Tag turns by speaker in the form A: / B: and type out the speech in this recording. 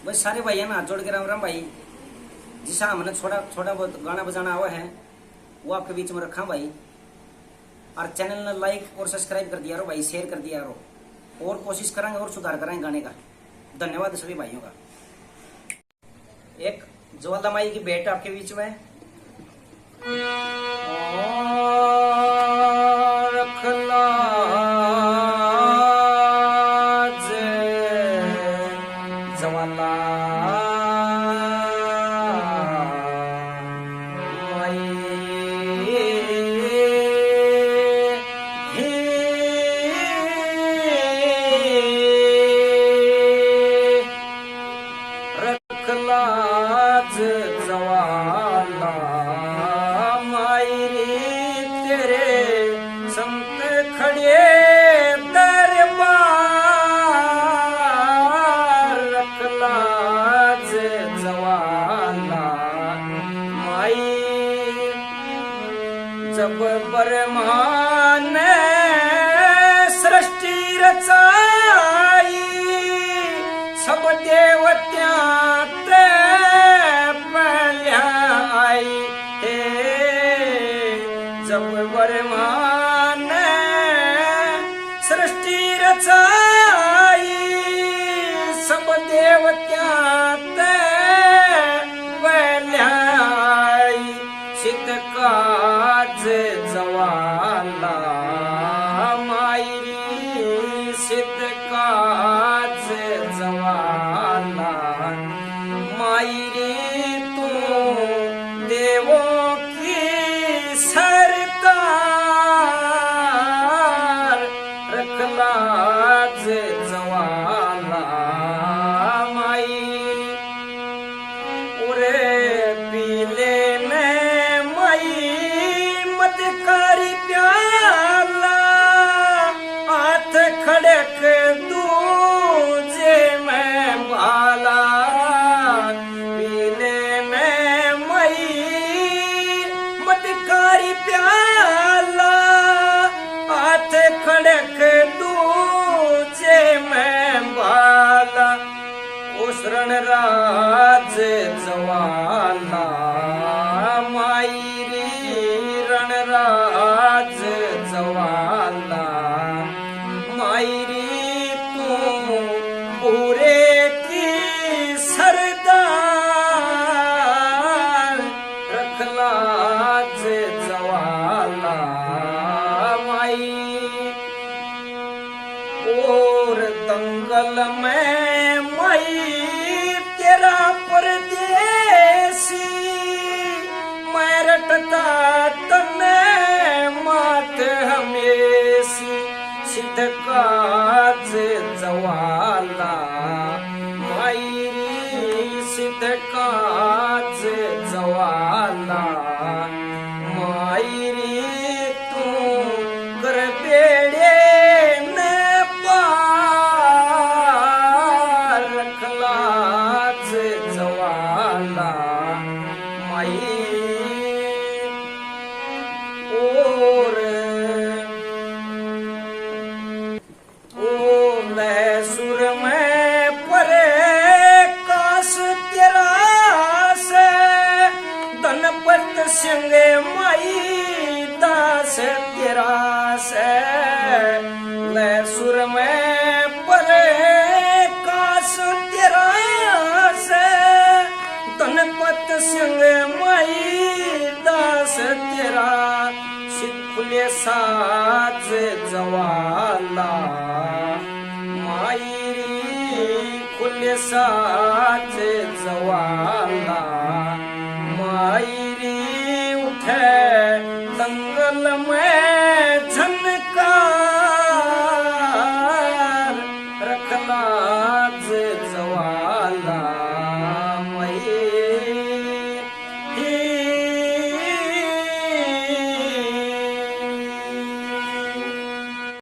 A: बस सारे भाई ना हाथ जोड़ के राम राम भाई। जिसा हमने छोटा छोटा बहुत गाना बजाना हुआ है वो आपके बीच में रखा भाई। और चैनल ने लाइक और सब्सक्राइब कर दिया रो भाई, शेयर कर दिया रो, और कोशिश करेंगे और सुधार करेंगे गाने का। धन्यवाद सभी भाइयों का। एक ज्वाला माई की भेंट आपके बीच में। रखला ज्वाला रखलाज जवाला मायरी तेरे संत खड़े दरबार। रखलाज जवाला माई जब ब्रह्मा ने सृष्टि रचाई सब देवत्या जब ब्रह्मा ने सृष्टि रचाई सब देवत्या पहलाई। सिद्ध काज जवाला मायरी सिद्ध काज जवाला मायरी तू देवों की सरदार। रखलाज जवाला माई उरे पीले में माई मदकारी प्याला हाथ खड़क दूजे में भाला। पीले में माई मदकारी प्याला हाथ खड़क दूजे में भाला। उस रणराज जवाला मायरी रणराज जवाला मायरी तू पूरे की सरदार। रखलाज जवाला माई और दंगल में माई तेरा परदेसी मैं रटता तने मात हमेशी। सिद्ध काज जवाला मायरी सिद्ध काज जवाला मायरी तू कर बेड़े ने पार। रखलाज जवाला माई और सुर में परे कास तेरा से धनपत सिंह माई दास तेरा से। सुर में परे कास तेरा से धनपत सिंह माई दास तेरा। सिखुले साज जवाला मायरी खुले साज जवाला मायरी उठे दंगल में